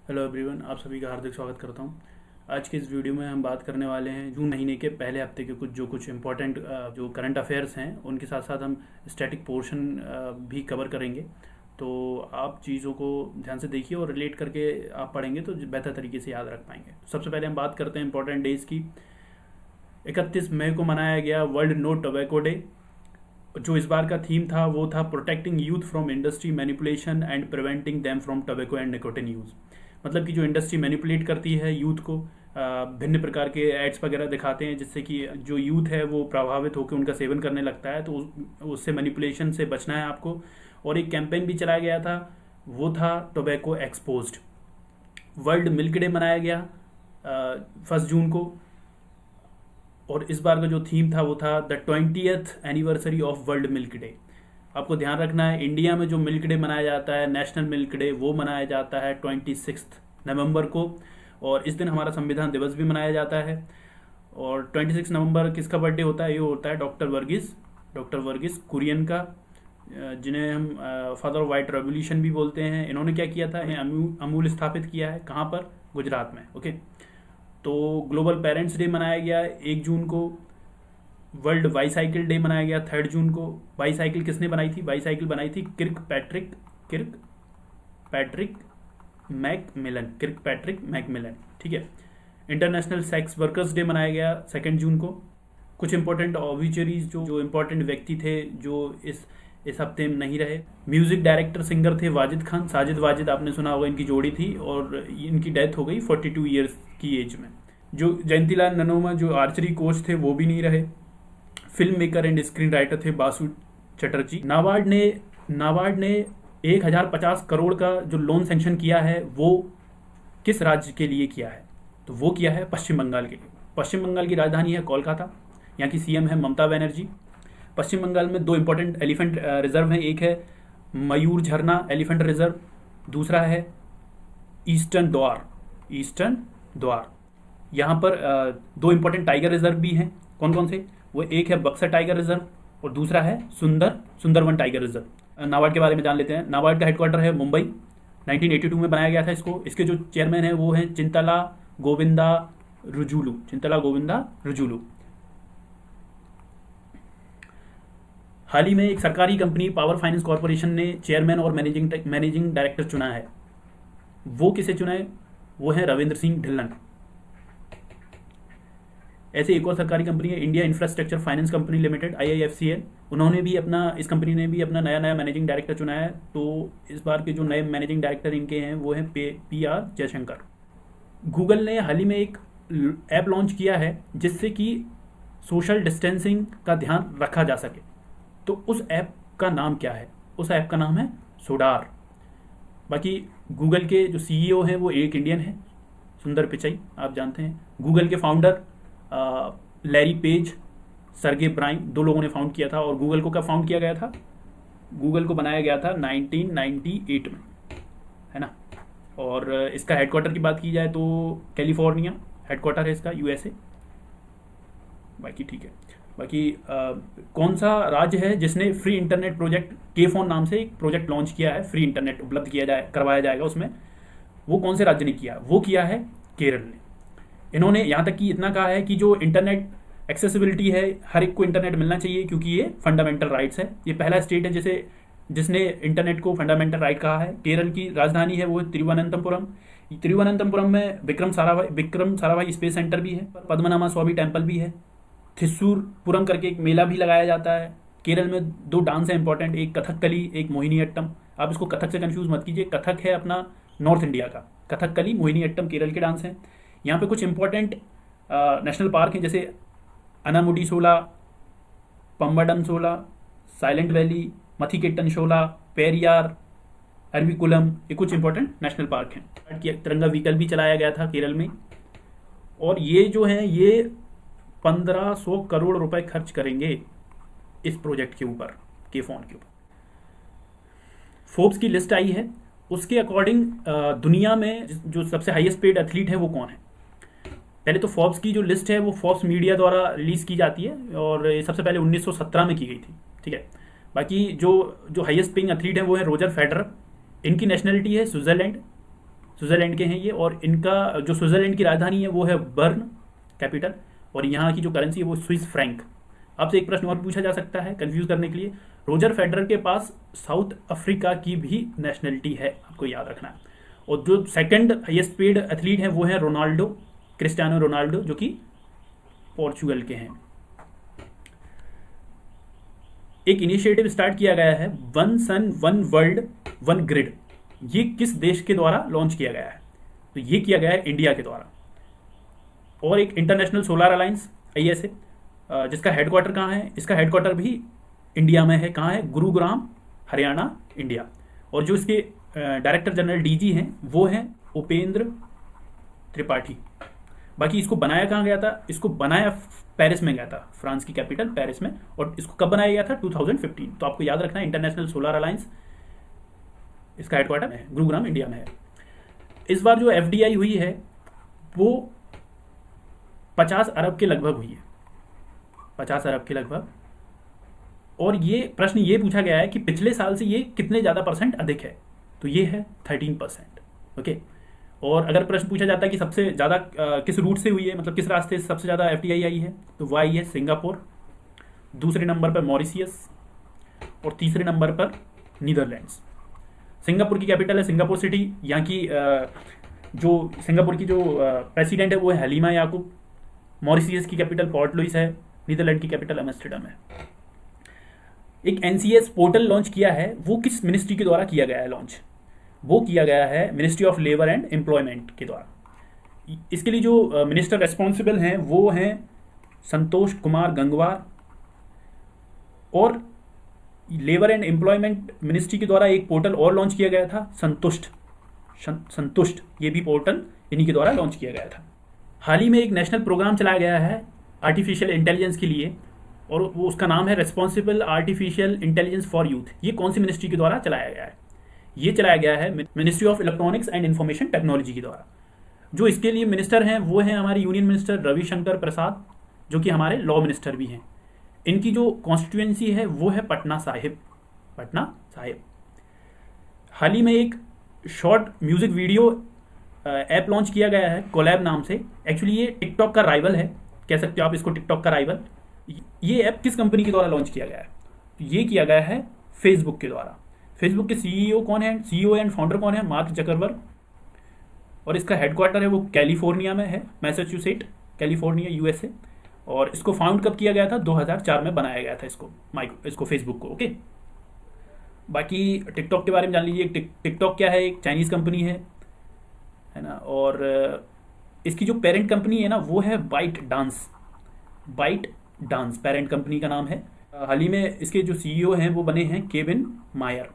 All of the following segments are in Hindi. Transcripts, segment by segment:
हेलो एवरीवन, आप सभी का हार्दिक स्वागत करता हूं। आज के इस वीडियो में हम बात करने वाले हैं जून महीने के पहले हफ्ते के कुछ इम्पोर्टेंट जो करंट अफेयर्स हैं उनके साथ साथ हम स्टैटिक पोर्शन भी कवर करेंगे। तो आप चीज़ों को ध्यान से देखिए और रिलेट करके आप पढ़ेंगे तो बेहतर तरीके से याद रख पाएंगे। सबसे पहले हम बात करते हैं इम्पोर्टेंट डेज़ की। 31 मई को मनाया गया वर्ल्ड नो टोबैको डे। जो इस बार का थीम था वो था protecting youth from industry manipulation and preventing them from tobacco and nicotine use. मतलब कि जो इंडस्ट्री मैनिपुलेट करती है यूथ को, भिन्न प्रकार के एड्स वगैरह दिखाते हैं जिससे कि जो यूथ है वो प्रभावित होकर उनका सेवन करने लगता है, तो उससे मैनिपुलेशन से बचना है आपको। और एक कैंपेन भी चलाया गया था, वो था tobacco exposed. World milk day मनाया गया 1 जून को। और इस बार का जो थीम था वो था the 20th anniversary of world milk day. आपको ध्यान रखना है, इंडिया में जो मिल्क डे मनाया जाता है, नेशनल मिल्क डे, वो मनाया जाता है 26 नवंबर को। और इस दिन हमारा संविधान दिवस भी मनाया जाता है। और 26 नवंबर किसका बर्थडे होता है? ये होता है डॉक्टर वर्गीस कुरियन का, जिन्हें हम फादर ऑफ वाइट रेवोल्यूशन भी बोलते हैं। इन्होंने क्या किया था? अमूल स्थापित किया है। कहाँ पर? गुजरात में। ओके। तो ग्लोबल पेरेंट्स डे मनाया गया 1 जून को। वर्ल्ड बाईसाइकिल डे मनाया गया 3 जून को। बाईसाइकिल किसने बनाई थी? बाईसाइकिल बनाई थी किर्क पैट्रिक मैकमिलन। ठीक है। इंटरनेशनल सेक्स वर्कर्स डे मनाया गया 2 जून को। कुछ इंपॉर्टेंट ऑब्ituaries जो इंपॉर्टेंट व्यक्ति थे जो इस हफ्ते में नहीं रहे। म्यूजिक डायरेक्टर सिंगर थे वाजिद खान, साजिद वाजिद, आपने सुना होगा, इनकी जोड़ी थी और इनकी डेथ हो गई 42 ईयर्स की एज में। जो जयंतीलाल ननोमा जो आर्चरी कोच थे वो भी नहीं रहे। Film maker and screen writer थे बासु चटर्जी। नाबार्ड ने 1050 करोड़ का जो लोन सैंक्शन किया है वो किस राज्य के लिए किया है? तो वो किया है पश्चिम बंगाल के लिए। पश्चिम बंगाल की राजधानी है कोलकाता, यहाँ की सीएम है ममता बनर्जी। पश्चिम बंगाल में 2 इंपॉर्टेंट एलिफेंट रिजर्व हैं। एक है मयूर झरना एलिफेंट रिजर्व, दूसरा है ईस्टर्न द्वार। यहाँ पर 2 इंपॉर्टेंट टाइगर रिजर्व भी हैं। कौन कौन से? वो एक है बक्सर टाइगर रिजर्व और दूसरा है सुंदरवन टाइगर रिजर्व। नाबार्ड के बारे में जान लेते हैं। नाबार्ड का हेडक्वार्टर है मुंबई। 1982 में बनाया गया था इसको। इसके जो चेयरमैन है वो हैं चिंतला गोविंदा रुजुलू। हाल ही में एक सरकारी कंपनी पावर फाइनेंस कॉर्पोरेशन ने चेयरमैन और मैनेजिंग डायरेक्टर चुना है। वो किसे चुना है? वो है रविंद्र सिंह ढिल्लन। ऐसे एक और सरकारी कंपनी है India infrastructure finance company limited, IIFCL। इस कंपनी ने भी अपना नया मैनेजिंग डायरेक्टर चुना है। तो इस बार के जो नए मैनेजिंग डायरेक्टर इनके हैं वो हैं PR जयशंकर। गूगल ने हाल ही में एक ऐप लॉन्च किया है जिससे कि सोशल डिस्टेंसिंग का ध्यान रखा जा सके। तो उस ऐप का नाम क्या है? उस ऐप का नाम है सोडार। बाकी गूगल के जो CEO हैं वो एक इंडियन है, सुंदर पिचाई, आप जानते हैं। गूगल के फाउंडर लैरी पेज, सर्गे ब्राइन, 2 लोगों ने फाउंड किया था। और गूगल को कब फाउंड किया गया था? गूगल को बनाया गया था 1998 में, है ना। और इसका हेडक्वार्टर की बात की जाए तो कैलिफोर्निया हेडक्वार्टर है इसका, USA। बाकी ठीक है। बाकी कौन सा राज्य है जिसने फ्री इंटरनेट प्रोजेक्ट के-फोन नाम से एक प्रोजेक्ट लॉन्च किया है? फ्री इंटरनेट उपलब्ध करवाया जाएगा उसमें। वो कौन से राज्य ने किया? वो किया है केरल ने। इन्होंने यहाँ तक कि इतना कहा है कि जो इंटरनेट एक्सेसिबिलिटी है, हर एक को इंटरनेट मिलना चाहिए क्योंकि ये फंडामेंटल राइट्स है। ये पहला स्टेट है जिसने इंटरनेट को फंडामेंटल राइट कहा है। केरल की राजधानी है वो तिरुवनंतपुरम में विक्रम साराभाई स्पेस सेंटर भी है, पद्मनाभा स्वामी टेम्पल भी है, थिस्सूरपुरम करके एक मेला भी लगाया जाता है। केरल में 2 डांस है इंपॉर्टेंट, एक कथकली, एक मोहिनीअट्टम। आप इसको कथक से कंफ्यूज मत कीजिए, कथक है अपना नॉर्थ इंडिया का, कथकली, मोहिनीअट्टम केरल के डांस हैं। यहाँ पे कुछ इंपॉर्टेंट नेशनल पार्क हैं जैसे अनामुडी शोला, पम्बडम शोला, साइलेंट वैली, मथिकेट्टन शोला, पेरियार, अरविकुलम। ये कुछ इंपॉर्टेंट नेशनल पार्क हैं। तिरंगा व्हीकल भी चलाया गया था केरल में। और ये जो है ये 1500 करोड़ रुपए खर्च करेंगे इस प्रोजेक्ट के ऊपर, के-फोन के ऊपर। फोर्ब्स की लिस्ट आई है, उसके अकॉर्डिंग दुनिया में जो सबसे हाईएस्ट पेड एथलीट है वो कौन है? पहले तो फोर्ब्स की जो लिस्ट है वो फोर्ब्स मीडिया द्वारा रिलीज की जाती है और ये सबसे पहले 1917 में की गई थी। ठीक है। बाकी जो हाईएस्ट पेइंग एथलीट है वो है रोजर फेडरर। इनकी नेशनलिटी है स्विट्जरलैंड के हैं ये, और इनका जो स्विट्जरलैंड की राजधानी है वो है बर्न कैपिटल, और यहाँ की जो करेंसी है वो स्विस फ्रैंक। आपसे एक प्रश्न और पूछा जा सकता है कंफ्यूज करने के लिए, रोजर फेडरर के पास साउथ अफ्रीका की भी नेशनलिटी है, आपको याद रखना है। और जो सेकंड हाईएस्ट पेड एथलीट हैं वो है रोनाल्डो, क्रिस्टियानो रोनाल्डो, जो कि पोर्चुगल के हैं। एक इनिशिएटिव स्टार्ट किया गया है, one sun one world one grid. ये किस देश के द्वारा लॉन्च किया गया है? तो ये किया गया है इंडिया के द्वारा। और एक इंटरनेशनल सोलर अलायंस ISA, जिसका हेडक्वार्टर कहाँ है? इसका हेडक्वार्टर भी इंडिया में है। कहाँ है? गुरुग्राम, हरियाणा, इंडिया। और जो इसके डायरेक्टर जनरल DG हैं वो हैं उपेंद्र त्रिपाठी। बाकी इसको बनाया कहाँ गया था? इसको बनाया पेरिस में गया था, फ्रांस की कैपिटल पेरिस में। और इसको कब बनाया गया था? 2015। तो आपको याद रखना है इंटरनेशनल सोलर अलायंस, इसका हेडक्वार्टर है गुरुग्राम, इंडिया में है। इस बार जो FDI हुई है वो 50 अरब के लगभग हुई है, 50 अरब के लगभग। और ये प्रश्न ये पूछा गया है कि पिछले साल से ये कितने ज़्यादा % अधिक है? तो ये है 13%। ओके। और अगर प्रश्न पूछा जाता है कि सबसे ज़्यादा किस रूट से हुई है, मतलब किस रास्ते से सबसे ज़्यादा FDI आई है, तो वो आई है सिंगापुर, दूसरे नंबर पर मॉरिशियस, और तीसरे नंबर पर नीदरलैंड्स। सिंगापुर की कैपिटल है सिंगापुर सिटी। यहाँ की जो सिंगापुर की जो प्रेसिडेंट है वो है हलीमा याकूब। मॉरिशियस की कैपिटल पोर्ट लुइस है। नीदरलैंड की कैपिटल एम्स्टर्डम है। एक NCS पोर्टल लॉन्च किया है, वो किस मिनिस्ट्री के द्वारा किया गया है लॉन्च? वो किया गया है ministry of labour and employment के द्वारा। इसके लिए जो मिनिस्टर रेस्पॉन्सिबल हैं वो हैं संतोष कुमार गंगवार। और लेबर एंड एम्प्लॉयमेंट मिनिस्ट्री के द्वारा एक पोर्टल और लॉन्च किया गया था, संतुष्ट। ये भी पोर्टल इन्हीं के द्वारा लॉन्च किया गया था। हाल ही में एक नेशनल प्रोग्राम चलाया गया है आर्टिफिशियल इंटेलिजेंस के लिए, और वो उसका नाम है responsible artificial intelligence for youth. ये कौन सी मिनिस्ट्री के द्वारा चलाया गया है? ये चलाया गया है ministry of electronics and information technology के द्वारा। जो इसके लिए मिनिस्टर हैं वो हैं हमारे यूनियन मिनिस्टर रविशंकर प्रसाद, जो कि हमारे लॉ मिनिस्टर भी हैं। इनकी जो कॉन्स्टिट्यूएंसी है वो है पटना साहिब। हाल ही में एक short music video app launch किया गया है कोलैब नाम से। एक्चुअली ये टिकटॉक का राइवल है, कह सकते हो आप इसको टिकटॉक का राइवल। ये ऐप किस कंपनी के द्वारा लॉन्च किया गया है? ये किया गया है फेसबुक के द्वारा। फेसबुक के CEO कौन है? CEO एंड फाउंडर कौन है? Mark Zuckerberg. और इसका हेडक्वार्टर है वो कैलिफोर्निया में है, मैसाचुसेट, कैलिफोर्निया, USA। और इसको फाउंड कब किया गया था? 2004 में बनाया गया था इसको फेसबुक को। ओके। बाकी टिकटॉक के बारे में जान लीजिए। टिकटॉक क्या है? एक चाइनीज़ कंपनी है ना। और इसकी जो पेरेंट कंपनी है ना वो है बाइट डांस पेरेंट कंपनी का नाम है। हाल ही में इसके जो CEO हैं वो बने हैं केविन मायर।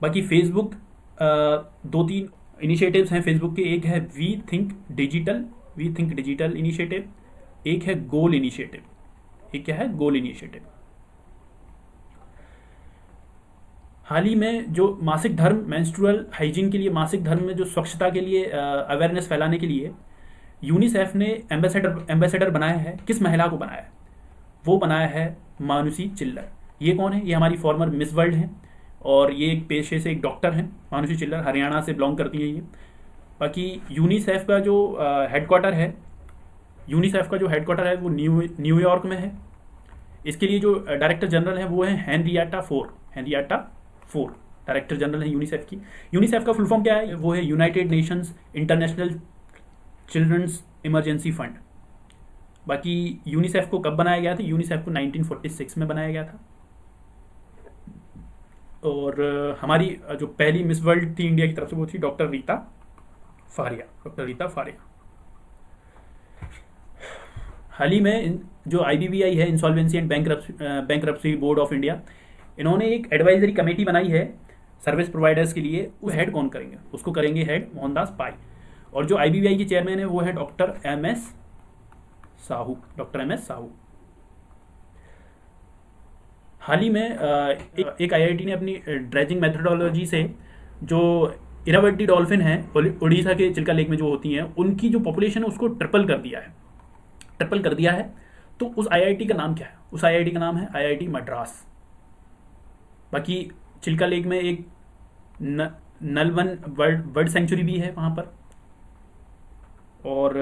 बाकी फेसबुक 2-3 इनिशिएटिव्स हैं फेसबुक के। एक है वी थिंक डिजिटल इनिशिएटिव, एक है गोल इनिशिएटिव। एक क्या है? गोल इनिशिएटिव। हाल ही में जो मासिक धर्म, मेंस्ट्रुअल हाइजीन के लिए, मासिक धर्म में जो स्वच्छता के लिए अवेयरनेस फैलाने के लिए यूनिसेफ ने एम्बेसडर बनाया है। किस महिला को बनाया है? वो बनाया है मानुषी चिल्लर। ये कौन है? ये हमारी फॉर्मर मिस वर्ल्ड हैं, और ये एक पेशे से एक डॉक्टर हैं। मानुषी चिल्लर हरियाणा से बिलोंग करती हैं ये। बाकी यूनिसेफ का जो हेडक्वार्टर है वो न्यूयॉर्क में है। इसके लिए जो डायरेक्टर जनरल है वो है हेनरियाटा फोर डायरेक्टर जनरल है यूनिसेफ की। यूनिसेफ का फुल फॉर्म क्या है? वो है United Nations International Children's Emergency Fund. बाकी यूनिसेफ को कब बनाया गया था? यूनिसेफ को 1946 में बनाया गया था। और हमारी जो पहली मिस वर्ल्ड थी इंडिया की तरफ से वो थी डॉक्टर रीता फारिया। हाल ही में जो IBBI है, insolvency and bankruptcy board of India, इन्होंने एक एडवाइजरी कमेटी बनाई है सर्विस प्रोवाइडर्स के लिए। वो हेड कौन करेंगे? उसको करेंगे हेड मोहनदास पाई। और जो IBBI के चेयरमैन है वो है डॉक्टर MS साहू। हाल ही में एक IIT ने अपनी ड्रेजिंग मेथडोलॉजी से जो इरावती डॉल्फिन है उड़ीसा के चिल्का लेक में जो होती हैं, उनकी जो पॉपुलेशन है उसको ट्रिपल कर दिया है। तो उस IIT का नाम क्या है? उस IIT का नाम है IIT मद्रास। बाकी चिल्का लेक में एक न, नलवन वर्ल्ड बर्ड सेंचुरी भी है वहाँ पर। और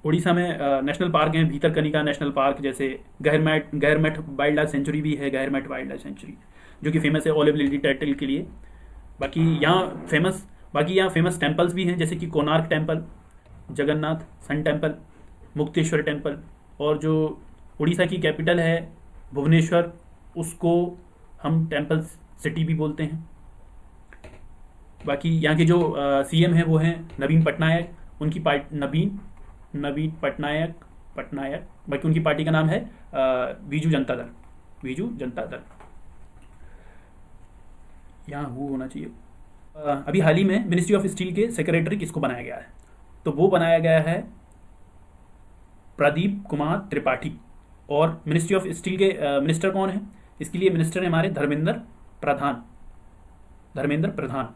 उड़ीसा में नेशनल पार्क हैं, भीतरकनिका नेशनल पार्क, जैसे गहरमेट वाइल्ड लाइफ सेंचुरी भी है, गहरमेट वाइल्ड लाइफ सेंचुरी, जो कि फेमस है ओलिव लिली टर्टल के लिए। बाकी यहाँ फेमस बाकी यहाँ फेमस टेम्पल्स भी हैं, जैसे कि Konark temple, Jagannath sun temple, Mukteshwar temple, और जो उड़ीसा की कैपिटल है भुवनेश्वर, उसको हम टेम्पल सिटी भी बोलते हैं। बाकी यहाँ के जो सीएम हैं वो हैं नवीन पटनायक, उनकी पार्टी नवीन पटनायक, बाकी उनकी पार्टी का नाम है बीजू जनता दल। यहाँ वो होना चाहिए। अभी हाल ही में मिनिस्ट्री ऑफ स्टील के सेक्रेटरी किसको बनाया गया है? तो वो बनाया गया है प्रदीप कुमार त्रिपाठी। और मिनिस्ट्री ऑफ स्टील के मिनिस्टर कौन है? इसके लिए मिनिस्टर है हमारे धर्मेंद्र प्रधान।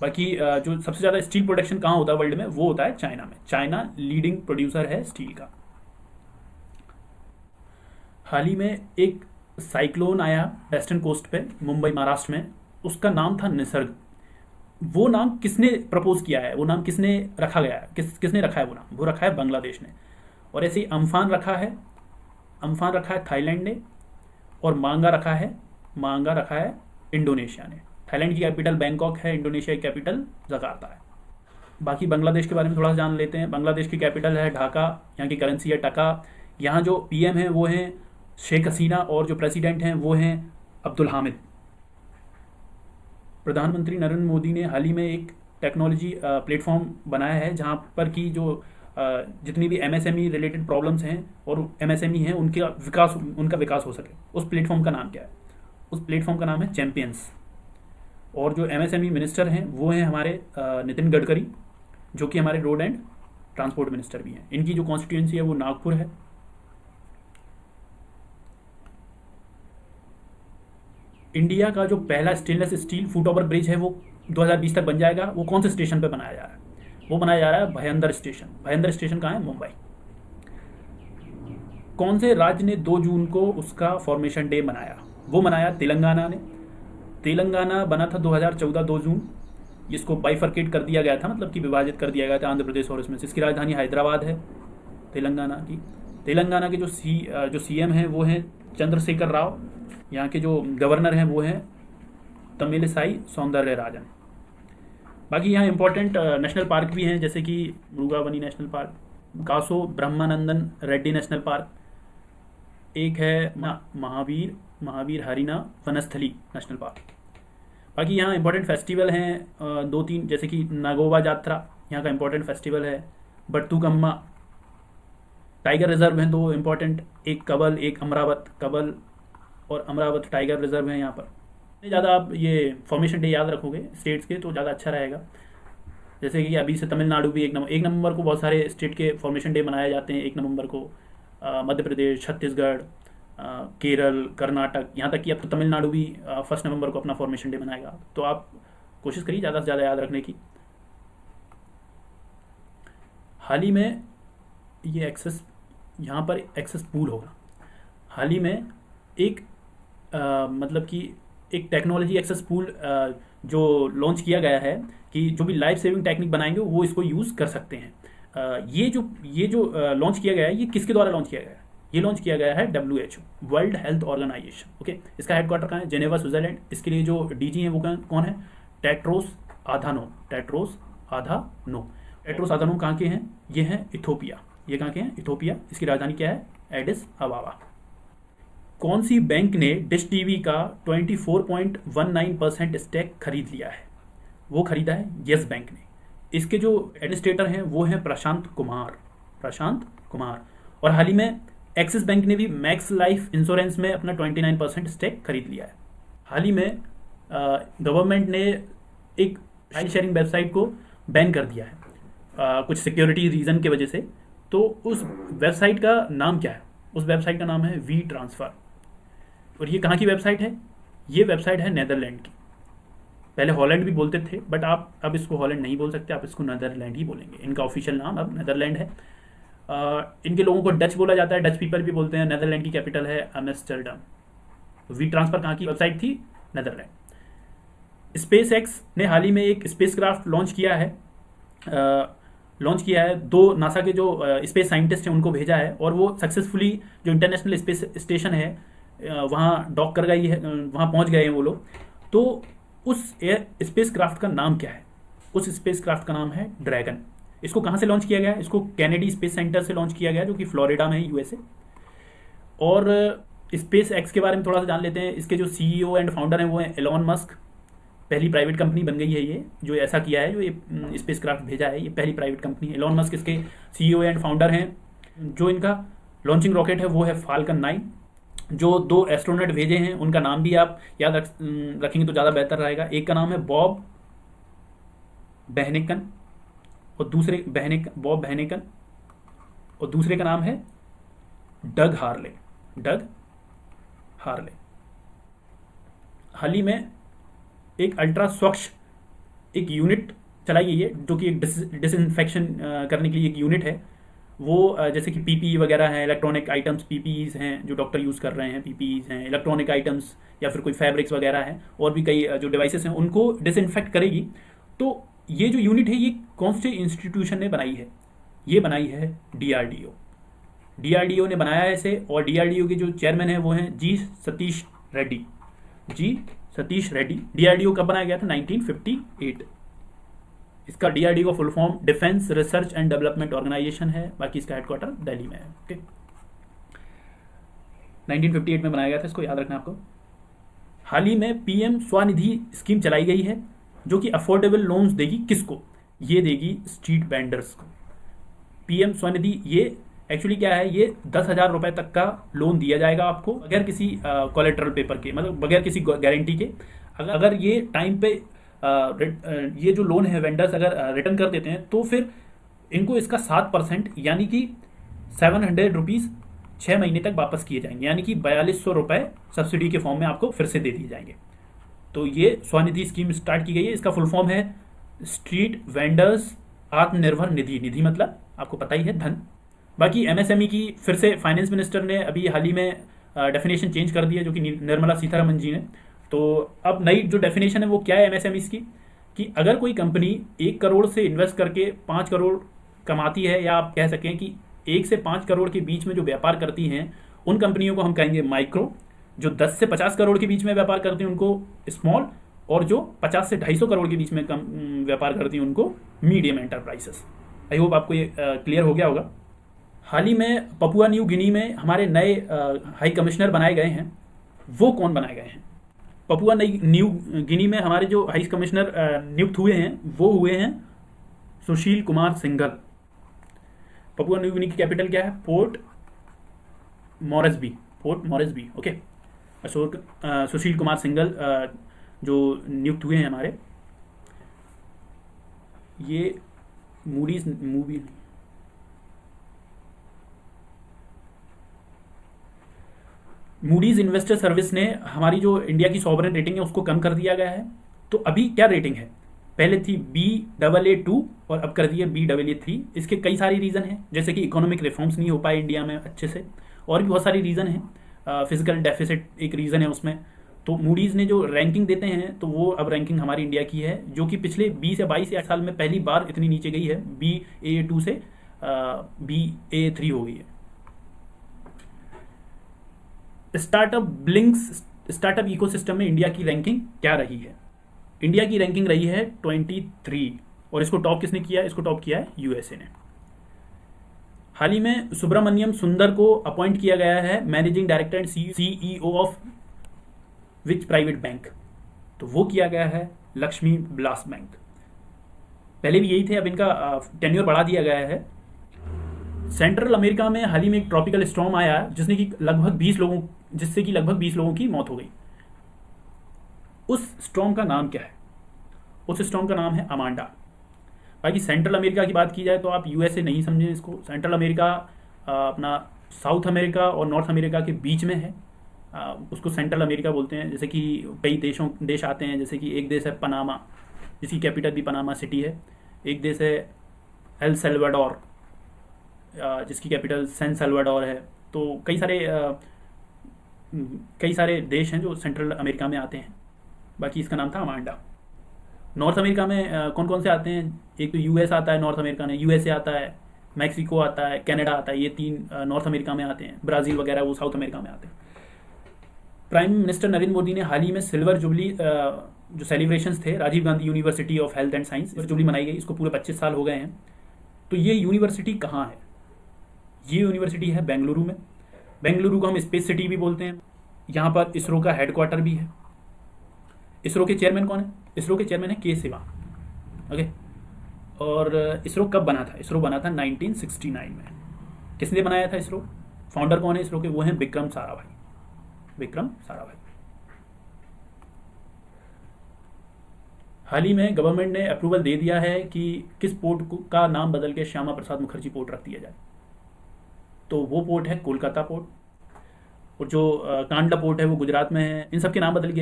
बाकी जो सबसे ज़्यादा स्टील प्रोडक्शन कहाँ होता है वर्ल्ड में, वो होता है चाइना में। चाइना लीडिंग प्रोड्यूसर है स्टील का। हाल ही में एक साइक्लोन आया वेस्टर्न कोस्ट पे, मुंबई महाराष्ट्र में, उसका नाम था निसर्ग। वो नाम किसने प्रपोज किया है? वो नाम किसने रखा गया है? किसने रखा है वो नाम? वो रखा है बांग्लादेश ने। और ऐसे ही अम्फान रखा है थाईलैंड ने, और मांगा रखा है इंडोनेशिया ने। थाईलैंड की कैपिटल बैंकॉक है, इंडोनेशिया की कैपिटल जकार्ता है। बाकी बांग्लादेश के बारे में थोड़ा सा जान लेते हैं। बांग्लादेश की कैपिटल है ढाका, यहाँ की करेंसी है टका। यहाँ जो पीएम है वो हैं शेख हसीना, और जो प्रेसिडेंट हैं वो हैं अब्दुल हामिद। प्रधानमंत्री नरेंद्र मोदी ने हाल ही में एक टेक्नोलॉजी प्लेटफॉर्म बनाया है, जहाँ पर कि जो जितनी भी एमएसएमई रिलेटेड प्रॉब्लम्स हैं और एमएसएमई हैं उनका विकास हो सके। उस प्लेटफॉर्म का नाम क्या है? उस प्लेटफॉर्म का नाम है चैंपियंस। और जो एमएसएमई मिनिस्टर हैं वो हैं हमारे नितिन गडकरी, जो कि हमारे रोड एंड ट्रांसपोर्ट मिनिस्टर भी हैं। इनकी जो कॉन्स्टिट्यूएंसी है वो नागपुर है। इंडिया का जो पहला stainless steel foot over bridge है वो 2020 तक बन जाएगा। वो कौन से स्टेशन पे बनाया जा रहा है? वो बनाया जा रहा है भयंदर स्टेशन। भयंदर स्टेशन कहाँ है? मुंबई। कौन से राज्य ने 2 जून को उसका फॉर्मेशन डे मनाया? वो मनाया तेलंगाना ने। तेलंगाना बना था 2014 2 जून। इसको बाइफर्केट कर दिया गया था, मतलब कि विभाजित कर दिया गया था आंध्र प्रदेश और इसमें से। इसकी राजधानी हैदराबाद है तेलंगाना की। तेलंगाना के जो सीएम हैं वो हैं चंद्रशेखर राव। यहाँ के जो गवर्नर हैं वो हैं तमिलिसाई सौंदरराजन। बाकी यहाँ इंपॉर्टेंट नेशनल पार्क भी हैं, जैसे कि मृगावनी नेशनल पार्क, कासो ब्रह्मानंदन रेड्डी नेशनल पार्क, एक है महावीर हरिना वनस्थली नेशनल पार्क। बाकी यहाँ इंपॉर्टेंट फेस्टिवल हैं 2-3, जैसे कि नागोवा जात्रा यहाँ का इंपॉर्टेंट फेस्टिवल है। बट्टुकम्मा। टाइगर रिजर्व हैं 2 इंपॉर्टेंट, एक कबल एक अमरावत। कबल और अमरावत टाइगर रिजर्व है यहाँ पर। ज़्यादा आप ये फॉर्मेशन डे याद रखोगे स्टेट्स के तो ज़्यादा अच्छा रहेगा। जैसे कि अभी से तमिलनाडु भी 1 नवंबर को बहुत सारे स्टेट के फॉर्मेशन डे मनाए जाते हैं। 1 नवंबर को मध्य प्रदेश, छत्तीसगढ़, केरल, कर्नाटक, यहाँ तक कि अब तो तमिलनाडु भी 1 नवंबर को अपना फॉर्मेशन डे मनाएगा। तो आप कोशिश करिए ज़्यादा से ज़्यादा याद रखने की। हाल ही में ये यहाँ पर एक्सेस पूल होगा। हाल ही में एक मतलब कि एक टेक्नोलॉजी एक्सेस पूल जो लॉन्च किया गया है कि जो भी लाइफ सेविंग टेक्निक बनाएंगे वो इसको यूज़ कर सकते हैं। ये जो लॉन्च किया गया है ये किसके द्वारा लॉन्च किया गया है? ये लॉन्च किया गया है WHO, world health organisation. Okay, इसका हेडक्वार्टर कहाँ है? Geneva, Switzerland. इसके लिए जो डीजी हैं वो कौन है? टेड्रोस आधानोम। टेड्रोस आधानोम कहाँ के हैं? ये हैं इथोपिया। ये कहाँ के हैं? इथोपिया। इसकी राजधानी क्या है? एडिस अबाबा। कौन सी बैंक ने डिश टीवी का 24.19% स्टेक खरीद लिया है? वो खरीदा है येस बैंक ने। इसके जो एडमिनिस्ट्रेटर हैं वो हैं प्रशांत कुमार। और हाल ही में एक्सिस बैंक ने भी मैक्स लाइफ इंश्योरेंस में अपना 29% स्टेक खरीद लिया है। हाल ही में गवर्नमेंट ने एक फाइल शेयरिंग वेबसाइट को बैन कर दिया है कुछ सिक्योरिटी रीजन की वजह से। तो उस वेबसाइट का नाम क्या है? उस वेबसाइट का नाम है वी ट्रांसफ़र। और ये कहाँ की वेबसाइट है? ये वेबसाइट है नेदरलैंड की। पहले हॉलैंड भी बोलते थे, बट आप अब इसको हॉलैंड नहीं बोल सकते, आप इसको नेदरलैंड ही बोलेंगे। इनका ऑफिशियल नाम अब नेदरलैंड है। इनके लोगों को डच बोला जाता है, डच पीपल भी बोलते हैं। नेदरलैंड की कैपिटल है एम्स्टर्डम। वी ट्रांसफ़र कहाँ की वेबसाइट थी? नेदरलैंड। स्पेस एक्स ने हाल ही में एक स्पेसक्राफ्ट लॉन्च किया है। दो नासा के जो स्पेस साइंटिस्ट हैं उनको भेजा है और वो सक्सेसफुली जो इंटरनेशनल स्पेस स्टेशन है वहाँ डॉक कर गई है, वहाँ पहुँच गए हैं वो लोग। तो उस स्पेस क्राफ्ट का नाम क्या है? उस स्पेस क्राफ्ट का नाम है ड्रैगन। इसको कहाँ से लॉन्च किया गया है? इसको कैनेडी स्पेस सेंटर से लॉन्च किया गया है, जो कि फ्लोरिडा में है, यूएसए। और स्पेस एक्स के बारे में थोड़ा सा जान लेते हैं। इसके जो सीईओ एंड फाउंडर हैं वो हैं एलॉन मस्क। पहली प्राइवेट कंपनी बन गई है ये जो ऐसा किया है, जो ये स्पेस क्राफ्ट भेजा है, ये पहली प्राइवेट कंपनी है। एलॉन मस्क इसके सीईओ एंड फाउंडर हैं। जो इनका लॉन्चिंग रॉकेट है वो है फाल्कन 9। जो दो एस्ट्रोनॉट भेजे हैं उनका नाम भी आप याद रखेंगे तो ज़्यादा बेहतर रहेगा। एक का नाम है बॉब बहनेकन और बॉब बहनेकन, और दूसरे का नाम है डग हार्ले। हाल ही में एक अल्ट्रा स्वच्छ एक यूनिट चलाई गई है, जो कि एक डिसइंफेक्शन करने के लिए एक यूनिट है। वो जैसे कि पीपीई वगैरह हैं, इलेक्ट्रॉनिक आइटम्स, पीपीईज हैं जो डॉक्टर यूज़ कर रहे हैं, पीपीईज हैं, इलेक्ट्रॉनिक आइटम्स या फिर कोई फैब्रिक्स वगैरह हैं, और भी कई जो डिवाइसेस हैं उनको डिसइंफेक्ट करेगी। तो ये जो यूनिट है ये कौन से इंस्टीट्यूशन ने बनाई है? ये बनाई है डीआरडीओ। डीआरडीओ ने बनाया है इसे, और डीआरडीओ के जो चेयरमैन हैं वो हैं जी सतीश रेड्डी। डीआरडीओ कब बनाया गया था? 1958। इसका डीआरडीओ का full form defence research and development organisation है। बाकी इसका हेडक्वार्टर दिल्ली में है। ओके, 1958 में बनाया गया था, इसको याद रखना आपको। हाल ही में पीएम स्वनिधि स्कीम चलाई गई है, जो कि अफोर्डेबल लोन्स देगी। किसको? ये देगी स्ट्रीट वेंडर्स को। पीएम स्वनिधि ये एक्चुअली क्या है? ये 10,000 रुपए तक का लोन दिया जाएगा आपको, बगैर किसी कोलेट्रल पेपर के, मतलब बगैर किसी गारंटी के। अगर ये टाइम पे ये जो लोन है वेंडर्स अगर रिटर्न कर देते हैं तो फिर इनको इसका 7% यानी कि 700 रुपीज़ 6 महीने तक वापस किए जाएंगे, यानी कि 4200 रुपये सब्सिडी के फॉर्म में आपको फिर से दे दिए जाएंगे। तो ये स्वनिधि स्कीम स्टार्ट की गई है। इसका फुल फॉर्म है स्ट्रीट वेंडर्स आत्मनिर्भर निधि। निधि मतलब आपको पता ही है, धन। बाकी एमएसएमई की फिर से फाइनेंस मिनिस्टर ने अभी हाल ही में डेफिनेशन चेंज कर दी है, जो कि निर्मला सीतारमन जी ने। तो अब नई जो डेफिनेशन है वो क्या है एमएसएमई की, कि अगर कोई कंपनी 1 करोड़ से इन्वेस्ट करके 5 करोड़ कमाती है, या आप कह सकें कि 1 से 5 करोड़ के बीच में जो व्यापार करती हैं उन कंपनियों को हम कहेंगे माइक्रो। जो 10 से 50 करोड़ के बीच में व्यापार करती हैं उनको स्मॉल, और जो 50 से 250 करोड़ के बीच में व्यापार करती हैं उनको मीडियम एंटरप्राइजेस। आई होप आपको ये क्लियर हो गया होगा। हाल ही में पपुआ न्यू गिनी में हमारे नए हाई कमिश्नर बनाए गए हैं। वो कौन बनाए गए हैं? पपुआ न्यू गिनी में हमारे जो हाई कमिश्नर नियुक्त हुए हैं वो हुए हैं Sushil Kumar Singhal. Papua New Guinea की कैपिटल क्या है? Port Moresby. Okay, Sushil Kumar Singhal जो नियुक्त हुए हैं हमारे, ये मूडीज इन्वेस्टर सर्विस ने हमारी जो इंडिया की सॉवरेन रेटिंग है उसको कम कर दिया गया है। तो अभी क्या रेटिंग है? पहले थी Baa2 और अब कर दिया Baa3। इसके कई सारे रीज़न हैं, जैसे कि इकोनॉमिक रिफॉर्म्स नहीं हो पाए इंडिया में अच्छे से, और भी बहुत सारी रीज़न हैं। फिजिकल डेफिसिट एक रीज़न है उसमें। तो मूडीज़ ने जो रैंकिंग देते हैं तो वो अब रैंकिंग हमारी इंडिया की है, जो कि पिछले 20 या 22 साल में पहली बार इतनी नीचे गई है। Baa2 से Baa3 हो गई है। स्टार्टअप इकोसिस्टम में इंडिया की रैंकिंग क्या रही है? इंडिया की रैंकिंग रही है 23, और इसको टॉप किसने किया? इसको टॉप किया है यूएसए ने। हाल ही में सुब्रमण्यम सुंदर को अपॉइंट किया गया है managing director and CEO of which private bank? तो वो किया गया है लक्ष्मी विलास बैंक। पहले भी यही थे, अब इनका टेन्योर बढ़ा दिया गया है। सेंट्रल अमेरिका में हाल ही में एक ट्रॉपिकल स्टॉर्म आया जिससे कि लगभग 20 लोगों की मौत हो गई। उस स्टॉर्म का नाम क्या है? उस स्टॉर्म का नाम है अमांडा। बाकी सेंट्रल अमेरिका की बात की जाए तो आप यूएसए नहीं समझें इसको। सेंट्रल अमेरिका अपना साउथ अमेरिका और नॉर्थ अमेरिका के बीच में है। उसको सेंट्रल अमेरिका बोलते हैं। जैसे कि कई देश आते हैं, जैसे कि एक देश है पनामा, जिसकी कैपिटल भी पनामा सिटी है। एक देश है एल सेल्वाडोर, जिसकी कैपिटल सैन सेल्वाडोर है। तो कई सारे देश हैं जो सेंट्रल अमेरिका में आते हैं। बाकी इसका नाम था अमांडा। नॉर्थ अमेरिका में कौन कौन से आते हैं? एक तो यूएस आता है, नॉर्थ अमेरिका में यूएसए आता है, मैक्सिको आता है, कनाडा आता है, ये तीन नॉर्थ अमेरिका में आते हैं। ब्राज़ील वगैरह वो साउथ अमेरिका में आते हैं। प्राइम मिनिस्टर नरेंद्र मोदी ने हाल ही में सिल्वर जुबली जो सेलिब्रेशंस थे, Rajiv Gandhi university of health and science jubilee मनाई गई, इसको पूरे 25 साल हो गए हैं। तो ये यूनिवर्सिटी कहाँ है? ये यूनिवर्सिटी है बेंगलुरु में। बेंगलुरु को हम स्पेस सिटी भी बोलते हैं। यहाँ पर इसरो का हेडक्वार्टर भी है। इसरो के चेयरमैन कौन है? इसरो के चेयरमैन है के सिवान। ओके। और इसरो कब बना था? इसरो बना था 1969 में। किसने बनाया था इसरो? फाउंडर कौन है इसरो के? वो हैं विक्रम साराभाई। विक्रम साराभाई। हाल ही में गवर्नमेंट ने अप्रूवल दे दिया है कि किस पोर्ट का नाम बदल के श्यामा प्रसाद मुखर्जी पोर्ट रख दिया जाए। तो वो पोर्ट है कोलकाता पोर्ट। और जो कांडला पोर्ट है वो गुजरात में है। इन सब के नाम बदल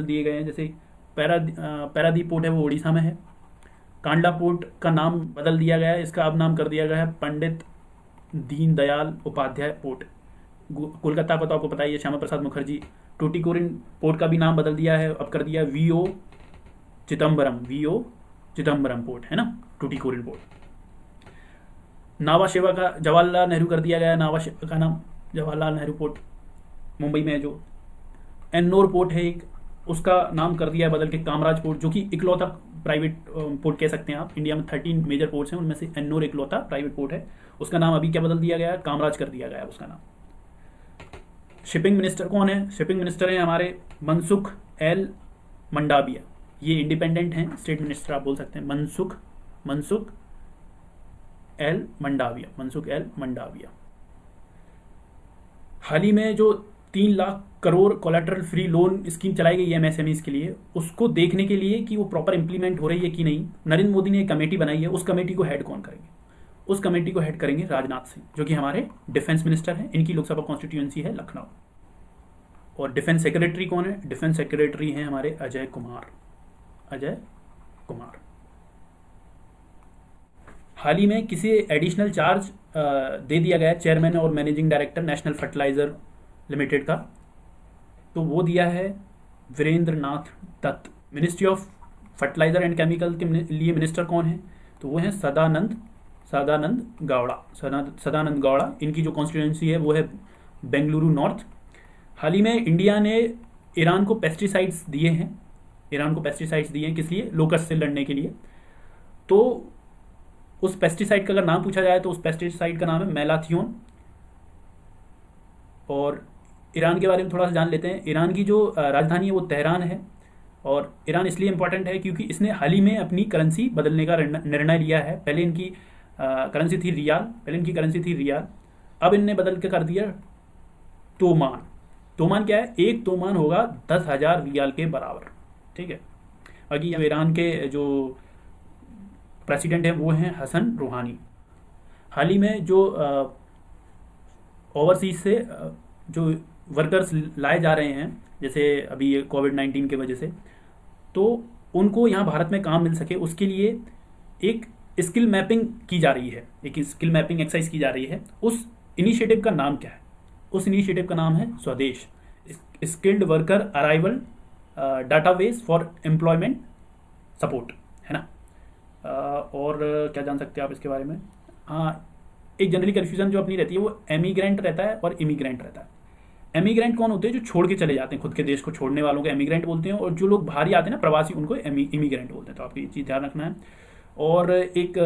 दिए गए हैं। जैसे पैरादीप पोर्ट है वो उड़ीसा में है। कांडला पोर्ट का नाम बदल दिया गया है, इसका अब नाम कर दिया गया है पंडित दीनदयाल उपाध्याय पोर्ट। कोलकाता का तो आपको पता ही है, श्यामा प्रसाद मुखर्जी। टूटीकोरिन पोर्ट का भी नाम बदल दिया है, अब कर दिया वीओ चिदम्बरम पोर्ट, है ना, टूटीकोरिन पोर्ट। नावा शेवा का जवाहरलाल नेहरू कर दिया गया, नावा शेवा का नाम जवाहरलाल नेहरू पोर्ट मुंबई में है। जो एन्नोर पोर्ट है एक, उसका नाम कर दिया है बदल के कामराज पोर्ट, जो कि इकलौता प्राइवेट पोर्ट कह सकते हैं आप। इंडिया में 13 मेजर पोर्ट्स हैं, उनमें से एन्नोर इकलौता प्राइवेट पोर्ट है। उसका नाम अभी क्या बदल दिया गया है? कामराज कर दिया गया है उसका नाम। शिपिंग मिनिस्टर कौन है? शिपिंग मिनिस्टर हैं हमारे मनसुख एल मंडाविया। ये इंडिपेंडेंट हैं, स्टेट मिनिस्टर आप बोल सकते हैं। मनसुख एल मंडाविया। हाल ही में जो 3 lakh crore collateral free loan scheme चलाई गई है एमएसएमईज के लिए, उसको देखने के लिए कि वो प्रॉपर इंप्लीमेंट हो रही है कि नहीं, नरेंद्र मोदी ने एक कमेटी बनाई है। उस कमेटी को हेड कौन करेंगे? उस कमेटी को हेड करेंगे राजनाथ सिंह, जो कि हमारे डिफेंस मिनिस्टर हैं। इनकी लोकसभा कॉन्स्टिट्यूएंसी है लखनऊ। और डिफेंस सेक्रेटरी कौन है? डिफेंस सेक्रेटरी हैं हमारे अजय कुमार। हाल ही में किसी एडिशनल चार्ज दे दिया गया चेयरमैन और managing director national fertiliser limited का, तो वो दिया है Virendra Nath Dutt. Ministry of fertiliser and chemical के लिए मिनिस्टर कौन है? तो वो हैं सदानंद गौड़ा। इनकी जो कॉन्स्टिट्यूएंसी है वो है बेंगलुरु नॉर्थ। हाल ही में इंडिया ने ईरान को पेस्टिसाइड्स दिए हैं। किस लिए? लोकस्ट से लड़ने के लिए। तो उस पेस्टिसाइड का अगर नाम पूछा जाए तो उस पेस्टिसाइड का नाम है मैलाथियोन। और ईरान के बारे में थोड़ा सा जान लेते हैं। ईरान की जो राजधानी है वो तेहरान है। और ईरान इसलिए इम्पॉर्टेंट है क्योंकि इसने हाल ही में अपनी करेंसी बदलने का निर्णय लिया है। पहले इनकी करेंसी थी रियाल, अब इनने बदल के कर दिया तोमान। तोमान क्या है? एक तोमान होगा 10,000 रियाल के बराबर। ठीक है। बाकी ईरान के जो प्रेसिडेंट हैं वो हैं हसन रूहानी। हाल ही में जो ओवरसीज से जो वर्कर्स लाए जा रहे हैं, जैसे अभी ये कोविड-19 की वजह से, तो उनको यहाँ भारत में काम मिल सके उसके लिए एक स्किल मैपिंग की जा रही है, एक स्किल मैपिंग एक्सरसाइज की जा रही है। उस इनिशिएटिव का नाम क्या है? उस इनिशिएटिव का नाम है स्वदेश, skilled worker arrival database for employment support, है ना। और क्या जान सकते हैं आप इसके बारे में? हाँ, एक जनरली कन्फ्यूजन जो अपनी रहती है वो एमिग्रेंट रहता है और इमिग्रेंट रहता है। एमिग्रेंट कौन होते हैं? जो छोड़ के चले जाते हैं, खुद के देश को छोड़ने वालों को एमिग्रेंट बोलते हैं। और जो लोग बाहर ही आते हैं ना, प्रवासी, उनको इमिग्रेंट बोलते हैं। तो आपको ये चीज़ ध्यान रखना है। और एक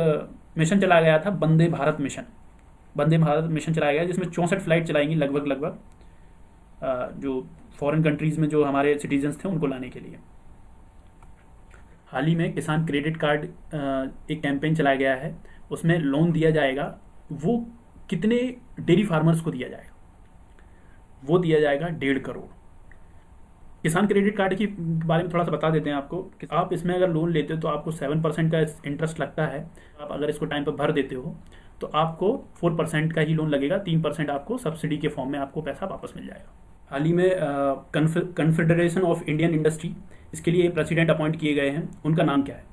मिशन चलाया गया था, वंदे भारत मिशन चलाया गया, जिसमें 64 फ्लाइट चलाएंगी लगभग जो फॉरेन कंट्रीज़ में जो हमारे सिटीजन्स थे उनको लाने के लिए। हाल ही में किसान क्रेडिट कार्ड एक कैंपेन चलाया गया है, उसमें लोन दिया जाएगा। वो कितने डेयरी फार्मर्स को दिया जाएगा? वो दिया जाएगा 1.5 करोड़। किसान क्रेडिट कार्ड के बारे में थोड़ा सा बता देते हैं आपको कि आप इसमें अगर लोन लेते हो तो आपको 7% का इंटरेस्ट लगता है। आप अगर इसको टाइम पर भर देते हो तो आपको 4% का ही लोन लगेगा, 3% आपको सब्सिडी के फॉर्म में आपको पैसा वापस मिल जाएगा। हाल ही में कन्फेडरेशन ऑफ इंडियन इंडस्ट्री, इसके लिए प्रेसिडेंट अपॉइंट किए गए हैं। उनका नाम क्या है?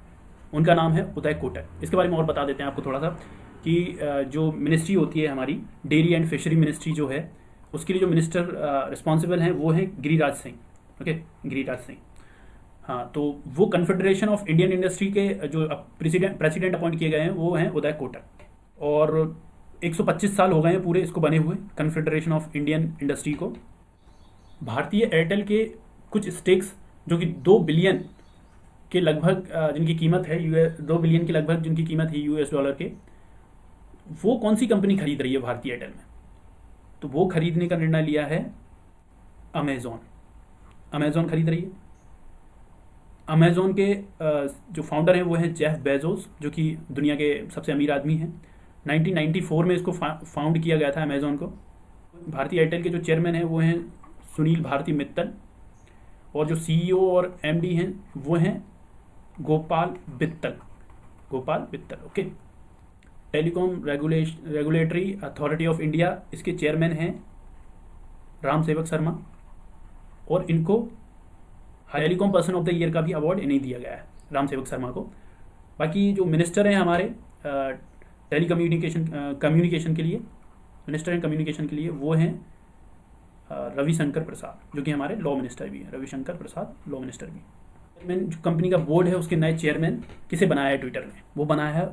उनका नाम है उदय कोटक। इसके बारे में और बता देते हैं आपको थोड़ा सा कि जो मिनिस्ट्री होती है हमारी, डेयरी एंड फिशरी मिनिस्ट्री जो है, उसके लिए जो मिनिस्टर रिस्पॉन्सिबल हैं वो हैं गिरिराज सिंह। ओके, गिरिराज सिंह। हाँ, तो वो कन्फेडरेशन ऑफ इंडियन इंडस्ट्री के जो प्रेसिडेंट प्रेसिडेंट अपॉइंट किए गए हैं वो हैं उदय कोटक। और 125 साल हो गए हैं पूरे इसको बने हुए, कन्फेडरेशन ऑफ इंडियन इंडस्ट्री को। भारतीय एयरटेल के कुछ स्टेक्स जो कि 2 बिलियन के लगभग जिनकी कीमत है 2 बिलियन के लगभग जिनकी कीमत है यूएस डॉलर के, वो कौन सी कंपनी खरीद रही है भारतीय एयरटेल में? तो वो खरीदने का निर्णय लिया है अमेजोन। अमेजोन खरीद रही है। अमेजोन के जो फाउंडर हैं वो हैं जेफ बेजोस, जो कि दुनिया के सबसे अमीर आदमी हैं। 1994 में इसको फाउंड किया गया था अमेजोन को। भारतीय एयरटेल के जो चेयरमैन हैं वो हैं सुनील भारती मित्तल, और जो सीईओ और एमडी हैं वो हैं Gopal Bittal. Gopal Bittal, okay. Telecom regulatory authority of India, इसके चेयरमैन हैं राम सेवक शर्मा, और इनको telecom person of the year का भी अवार्ड इन्हें दिया गया है, राम सेवक शर्मा को। बाकी जो मिनिस्टर हैं हमारे कम्युनिकेशन के लिए, मिनिस्टर हैं कम्युनिकेशन के लिए, वो हैं रविशंकर प्रसाद, जो कि हमारे लॉ मिनिस्टर भी हैं। रविशंकर प्रसाद लॉ मिनिस्टर भी। चेयरमैन जो कंपनी का बोर्ड है उसके नए चेयरमैन किसे बनाया है ट्विटर में? वो बनाया है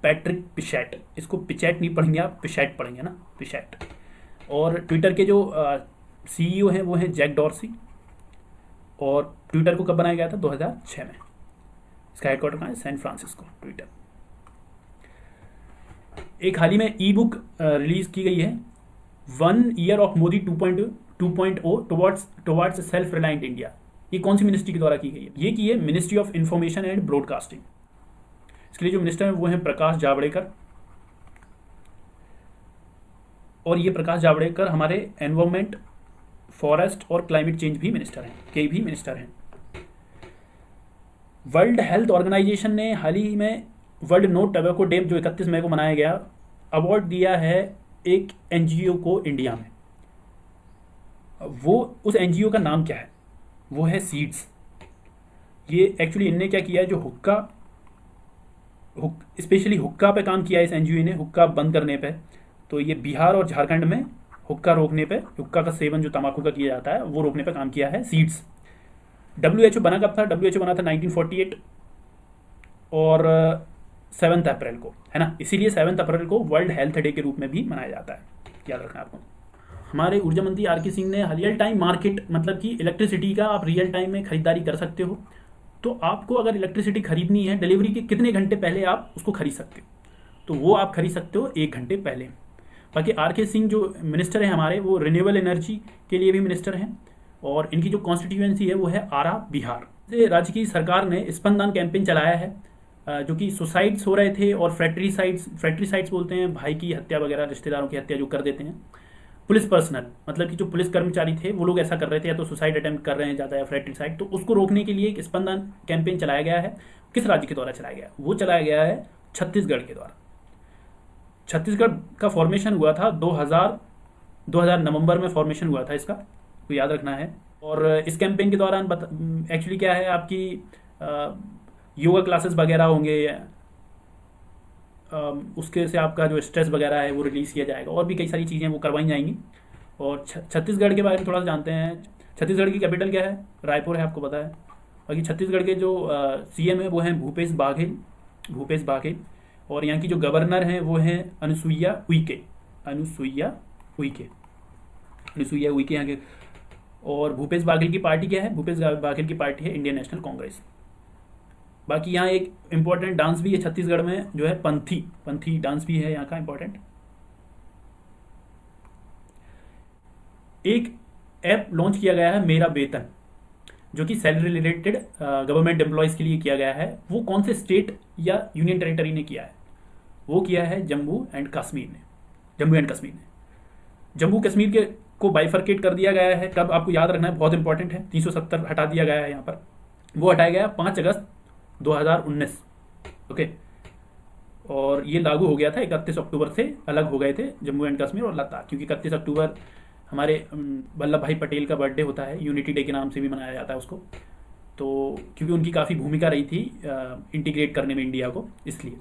पैट्रिक पिचैट। इसको पिचैट नहीं पढ़ेंगे आप, पिचैट पढ़ेंगे ना, पिचैट। और ट्विटर के जो सीईओ हैं वो हैं जैक डॉर्सी। और ट्विटर को कब बनाया गया था? 2006 में। इसका हेडक्वार्टर कहाँ है? San Francisco, Twitter. एक हाल ही में ई बुक रिलीज की गई है, 1 year of Modi 2.0 towards self reliant India. ये कौन सी मिनिस्ट्री के द्वारा की गई है? ये की है ministry of information and broadcasting. इसके लिए जो मिनिस्टर हैं वो हैं प्रकाश जावड़ेकर। और ये प्रकाश जावड़ेकर हमारे एनवायरमेंट, फॉरेस्ट और क्लाइमेट चेंज भी मिनिस्टर हैं, वर्ल्ड हेल्थ ऑर्गेनाइजेशन ने हाल ही में वर्ल्ड नो टोबैको डे जो 31 मई को मनाया गया, अवार्ड दिया है एक एनजीओ को इंडिया में। वो उस एनजीओ का नाम क्या है? वो है सीड्स। ये एक्चुअली इनने क्या किया है, जो स्पेशली हुक्का पे काम किया है इस एनजीओ ने, हुक्का बंद करने पे। तो ये बिहार और झारखंड में हुक्का रोकने पे, हुक्का का सेवन जो तंबाकू का किया जाता है वो रोकने पे काम किया है सीड्स। WHO बना कब था? WHO बना था 1948 और 7 अप्रैल को, है ना। इसीलिए 7 अप्रैल को वर्ल्ड हेल्थ डे के रूप में भी मनाया जाता है, याद रखना आपको। हमारे ऊर्जा मंत्री RK सिंह ने रियल टाइम मार्केट, मतलब कि इलेक्ट्रिसिटी का आप रियल टाइम में खरीदारी कर सकते हो। तो आपको अगर इलेक्ट्रिसिटी खरीदनी है, डिलीवरी के कितने घंटे पहले आप उसको खरीद सकते हो? तो वो आप खरीद सकते हो 1 घंटे पहले। बाकी RK सिंह जो मिनिस्टर हैं हमारे, वो रिन्यूएबल एनर्जी के लिए भी मिनिस्टर हैं, और इनकी जो कॉन्स्टिट्यूएंसी है वो है आरा, बिहार। राज्य की सरकार ने स्पंदन कैंपेन चलाया है, जो कि सुसाइड्स हो रहे थे और फ्रैट्रिसाइड्स बोलते हैं भाई की हत्या वगैरह, रिश्तेदारों की हत्या जो कर देते हैं। पुलिस पर्सनल, मतलब कि जो पुलिस कर्मचारी थे वो लोग ऐसा कर रहे थे, या तो सुसाइड अटेम्प्ट कर रहे हैं ज़्यादा, या फ्रैट्रिसाइड। तो उसको रोकने के लिए एक स्पंदन कैंपेन चलाया गया है। किस राज्य के द्वारा चलाया गया? वो चलाया गया है छत्तीसगढ़ के द्वारा। छत्तीसगढ़ का फॉर्मेशन हुआ था 2000 नवंबर में फॉर्मेशन हुआ था इसका, तो याद रखना है। और इस कैंपेन के दौरान एक्चुअली क्या है, आपकी योगा क्लासेस वगैरह होंगे, उसके से आपका जो स्ट्रेस वगैरह है वो रिलीज़ किया जाएगा, और भी कई सारी चीज़ें वो करवाई जाएंगी। और छत्तीसगढ़ के बारे में थोड़ा सा जानते हैं। छत्तीसगढ़ की कैपिटल क्या है? रायपुर है, आपको पता है। बाकी छत्तीसगढ़ के जो CM है वो हैं भूपेश बाघेल। और यहाँ की जो गवर्नर हैं वो हैं अनुसुईया उइके यहाँ के। और भूपेश बाघेल की पार्टी क्या है? भूपेश बाघेल की पार्टी है इंडियन नेशनल कांग्रेस। बाकी यहाँ एक इम्पॉर्टेंट डांस भी है छत्तीसगढ़ में, जो है पंथी डांस भी है यहाँ का इम्पॉर्टेंट। एक ऐप लॉन्च किया गया है मेरा वेतन, जो कि सैलरी रिलेटेड गवर्नमेंट एम्प्लॉयज़ के लिए किया गया है। वो कौन से स्टेट या यूनियन टेरिटरी ने किया है? वो किया है जम्मू एंड कश्मीर ने। जम्मू कश्मीर के को बाइफरकेट कर दिया गया है। कब? आपको याद रखना है, बहुत इंपॉर्टेंट है। 370 हटा दिया गया है यहाँ पर। वो हटाया गया 5 अगस्त 2019, ओके। और ये लागू हो गया था 31 अक्टूबर से। अलग हो गए थे जम्मू एंड कश्मीर और लद्दाख, क्योंकि 31 अक्टूबर हमारे वल्लभ भाई पटेल का बर्थडे होता है, यूनिटी डे के नाम से भी मनाया जाता है उसको। तो क्योंकि उनकी काफ़ी भूमिका रही थी इंटीग्रेट करने में इंडिया को, इसलिए।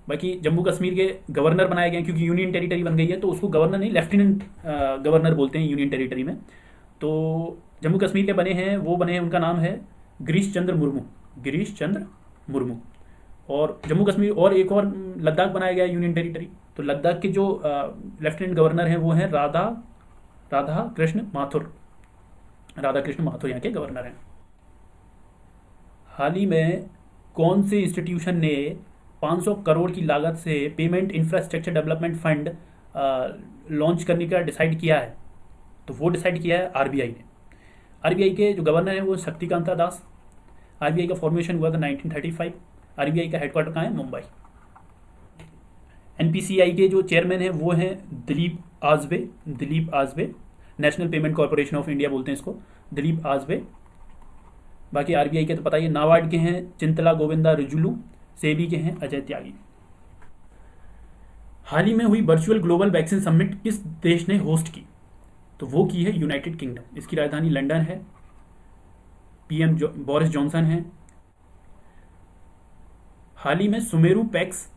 बाकी जम्मू कश्मीर के गवर्नर बनाए गए, क्योंकि यूनियन टेरिटरी बन गई है, तो उसको गवर्नर नहीं, लेफ्टिनेंट गवर्नर बोलते हैं यूनियन टेरिटरी में। तो जम्मू कश्मीर के बने हैं, उनका नाम है गिरीश चंद्र मुर्मू, गिरीश चंद्र मुर्मू। और जम्मू कश्मीर और एक और लद्दाख बनाया गया यूनियन टेरिटरी। तो लद्दाख के जो लेफ्टिनेंट गवर्नर हैं वो हैं राधा कृष्ण माथुर, राधा कृष्ण माथुर यहाँ के गवर्नर हैं। हाल ही में कौन से इंस्टीट्यूशन ने 500 करोड़ की लागत से payment infrastructure development fund launch करने का डिसाइड किया है? तो वो डिसाइड किया है आरबीआई ने। आरबीआई के जो गवर्नर हैं वो शक्तिकांता दास। आरबीआई का फॉर्मेशन हुआ था 1935। आरबीआई का हेडक्वार्टर कहाँ है? मुंबई। एनपीसीआई के जो चेयरमैन हैं वो हैं Dilip Asbe. National payment corporation of India बोलते हैं इसको, दिलीप आजबे। बाकी आरबीआई के तो पता ही, नाबार्ड के हैं चिंतला गोविंदा रिजुलू, सेबी के हैं अजय त्यागी। हाल ही में हुई वर्चुअल ग्लोबल वैक्सीन समिट किस देश ने होस्ट की? तो वो की है यूनाइटेड किंगडम। इसकी राजधानी लंदन है। पीएम बोरिस जॉनसन हैं। हाल ही में सुमेरु पैक्स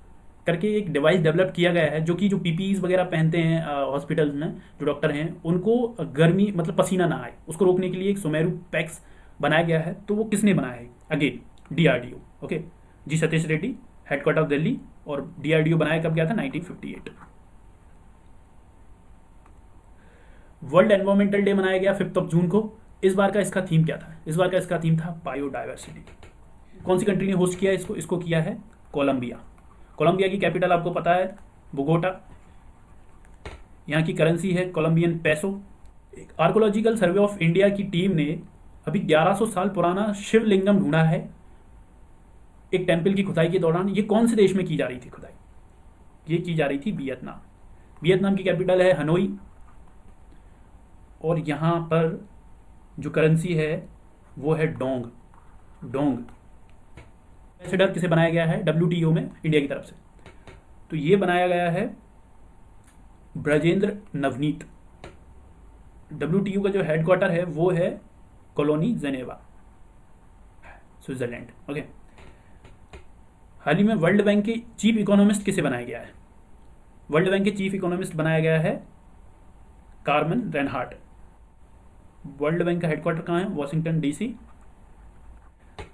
करके एक डिवाइस डेवलप किया गया है, जो कि जो पीपीईज वगैरह पहनते हैं हॉस्पिटल्स में जो डॉक्टर हैं, उनको गर्मी मतलब पसीना ना आए, उसको रोकने के लिए एक सुमेरु पैक्स बनाया गया है। तो वो किसने बनाया है? Again DRDO. Okay, G Satish Reddy, headquarter of Delhi. और डीआरडीओ बनाया कब गया था? 1958। वर्ल्ड एनवायरमेंटल डे मनाया गया 5 जून को। इस बार का इसका थीम क्या था? इस बार का इसका थीम था बायोडाइवर्सिटी। कौन सी कंट्री ने होस्ट किया इसको? इसको किया है कोलंबिया। कोलंबिया की कैपिटल आपको पता है बोगोटा। यहाँ की करेंसी है Colombian peso. Archaeological survey of India की टीम ने अभी 1100 साल पुराना शिवलिंगम ढूंढा है एक टेम्पल की खुदाई के दौरान। ये कौन से देश में की जा रही थी खुदाई? ये की जा रही थी वियतनाम। वियतनाम की कैपिटल है हनोई। और यहाँ पर जो करेंसी है वो है डोंग। एम्बेसडर किसे बनाया गया है डब्ल्यूटीओ में इंडिया की तरफ से? तो ये बनाया गया है ब्रजेंद्र नवनीत। डब्ल्यूटीओ का जो हेडक्वार्टर है वो है कॉलोनी जेनेवा, स्विट्जरलैंड। ओके। हाल ही में वर्ल्ड बैंक के चीफ इकोनॉमिस्ट किसे बनाया गया है? वर्ल्ड बैंक के चीफ इकोनॉमिस्ट बनाया गया है कार्मेन रेनहार्ट। वर्ल्ड बैंक का हेडक्वार्टर कहाँ है? Washington DC.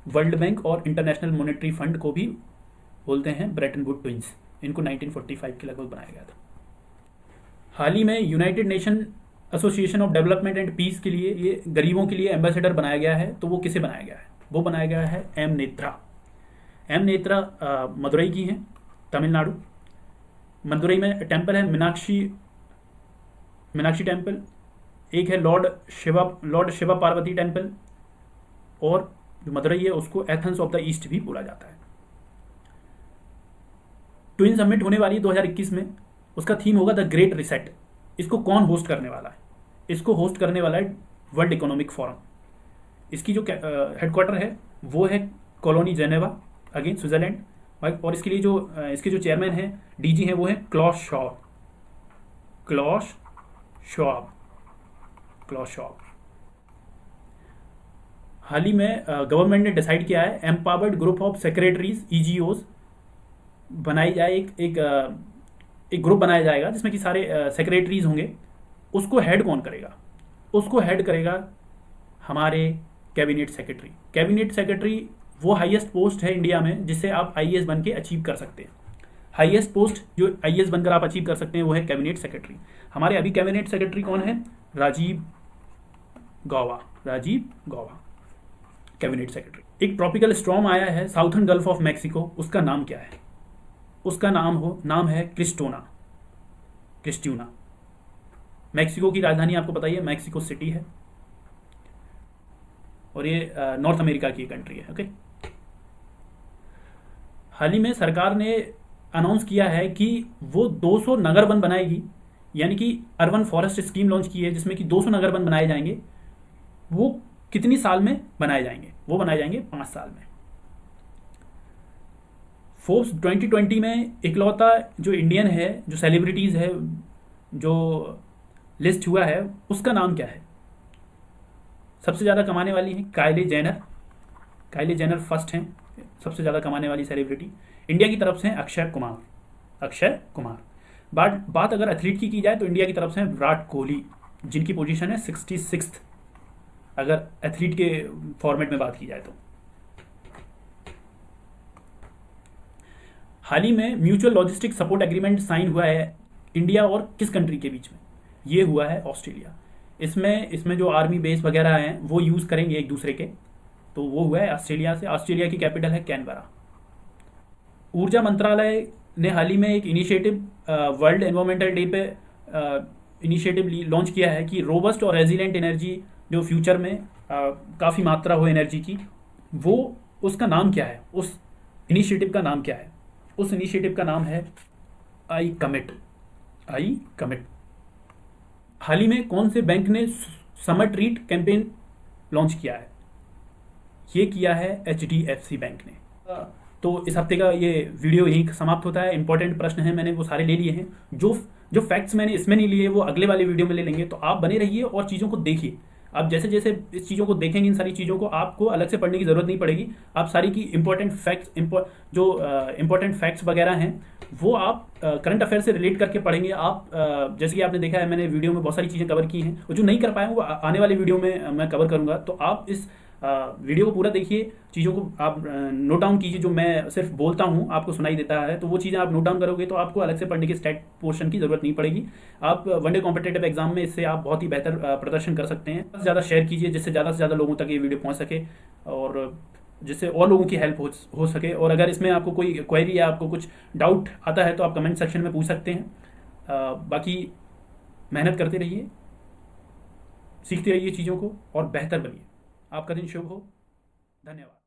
वर्ल्ड बैंक और इंटरनेशनल मॉनेटरी फंड को भी बोलते हैं ब्रेटन वुड ट्विंस। इनको 1945 के लगभग बनाया गया था। हाल ही में United Nation Association of Development and Peace के लिए, ये गरीबों के लिए एम्बेसडर बनाया गया है। तो वो किसे बनाया गया है? वो बनाया गया है एम नेत्रा। एम नेत्रा मदुरई की हैं, तमिलनाडु। मदुरई में टेम्पल है मीनाक्षी टेम्पल। एक है लॉर्ड शिवा पार्वती टेम्पल। और जो मदुरई है उसको एथेंस ऑफ द ईस्ट भी बोला जाता है। ट्विन समिट होने वाली है 2021 में। उसका थीम होगा द ग्रेट रिसेट। इसको कौन होस्ट करने वाला है? इसको होस्ट करने वाला है वर्ल्ड इकोनॉमिक फोरम। इसकी जो हेडक्वार्टर है वो है कॉलोनी जेनेवा, अगेन स्विट्जरलैंड। और इसके लिए इसके जो चेयरमैन हैं डीजी हैं वो हैं क्लॉस शॉब। हाल ही में गवर्नमेंट ने डिसाइड किया है एम्पावर्ड ग्रुप ऑफ सेक्रेटरीज ईजीओज बनाई जाए। एक ग्रुप बनाया जाएगा जिसमें कि सारे सेक्रेटरीज होंगे। उसको हेड कौन करेगा? उसको हेड करेगा हमारे कैबिनेट सेक्रेटरी। कैबिनेट सेक्रेटरी वो हाईएस्ट पोस्ट है इंडिया में जिससे आप आईएएस बन के अचीव कर सकते हैं। हाईएस्ट पोस्ट जो आईएएस बनकर आप अचीव कर सकते हैं वो है कैबिनेट सेक्रेटरी। हमारे अभी कैबिनेट सेक्रेटरी कौन है? Rajiv Gauba cabinet secretary. एक ट्रॉपिकल स्टॉर्म आया है साउथर्न गल्फ ऑफ मैक्सिको। उसका नाम क्या है? उसका नाम है क्रिस्ट्यूना। मैक्सिको की राजधानी आपको पता ही है, मैक्सिको सिटी है। और ये नॉर्थ अमेरिका की कंट्री है। ओके। हाल ही में सरकार ने अनाउंस किया है कि वो 200 नगर वन बनाएगी, यानी कि अर्बन फॉरेस्ट स्कीम लॉन्च की है जिसमें कि 200 नगर वन बनाए जाएंगे। वो कितनी साल में बनाए जाएंगे? वो बनाए जाएंगे 5 साल में। फोर्ब्स 2020 में इकलौता जो इंडियन है, जो सेलिब्रिटीज है, जो लिस्ट हुआ है, उसका नाम क्या है? सबसे ज़्यादा कमाने वाली है काइली जेनर फर्स्ट हैं सबसे ज़्यादा कमाने वाली सेलिब्रिटी। इंडिया की तरफ से हैं अक्षय कुमार। बात अगर एथलीट की जाए तो इंडिया की तरफ से हैं विराट कोहली, जिनकी पोजीशन है 66th अगर एथलीट के फॉर्मेट में बात की जाए तो। हाल ही में mutual logistic support agreement sign हुआ है इंडिया और किस कंट्री के बीच में? ये हुआ है ऑस्ट्रेलिया। इसमें जो आर्मी बेस वगैरह हैं वो यूज़ करेंगे एक दूसरे के, तो वो हुआ है ऑस्ट्रेलिया से। ऑस्ट्रेलिया की कैपिटल है कैनबरा। ऊर्जा मंत्रालय ने हाल ही में एक इनिशिएटिव वर्ल्ड एनवायरमेंटल डे पे इनिशिएटिव लॉन्च किया है कि रोबस्ट और रेजिलिएंट एनर्जी जो फ्यूचर में काफ़ी मात्रा हो एनर्जी की, वो उसका नाम क्या है, उस इनिशिएटिव का नाम क्या है? उस इनिशिएटिव का नाम है आई कमिट। हाल ही में कौन से बैंक ने समर ट्रीट कैंपेन लॉन्च किया है? ये किया है HDFC बैंक ने। तो इस हफ्ते का ये वीडियो यहीं समाप्त होता है। इंपॉर्टेंट प्रश्न हैं, मैंने वो सारे ले लिए हैं। जो फैक्ट्स मैंने इसमें नहीं लिए वो अगले वाले वीडियो में ले लेंगे। तो आप बने रहिए और चीज़ों को देखिए। आप जैसे जैसे इस चीज़ों को देखेंगे, इन सारी चीज़ों को आपको अलग से पढ़ने की ज़रूरत नहीं पड़ेगी। आप सारी की इंपॉर्टेंट फैक्ट्स वगैरह हैं वो आप करंट अफेयर से रिलेट करके पढ़ेंगे। आप जैसे कि आपने देखा है, मैंने वीडियो में बहुत सारी चीज़ें कवर की हैं और जो नहीं कर पाए वो आने वाले वीडियो में मैं कवर करूँगा। तो आप इस वीडियो को पूरा देखिए, चीज़ों को आप नोट डाउन कीजिए। जो मैं सिर्फ बोलता हूँ आपको सुनाई देता है, तो वो चीज़ें आप नोट डाउन करोगे तो आपको अलग से पढ़ने की स्टैट पोर्शन की ज़रूरत नहीं पड़ेगी। आप वनडे कॉम्पिटेटिव एग्जाम में इससे आप बहुत ही बेहतर प्रदर्शन कर सकते हैं। ज़्यादा शेयर कीजिए जिससे ज़्यादा से ज़्यादा लोगों तक ये वीडियो पहुँच सके और जिससे और लोगों की हेल्प हो सके। और अगर इसमें आपको कोई क्वेरी या आपको कुछ डाउट आता है तो आप कमेंट सेक्शन में पूछ सकते हैं। बाकी मेहनत करते रहिए, सीखते रहिए चीज़ों को और बेहतर बनिए। आपका दिन शुभ हो। धन्यवाद।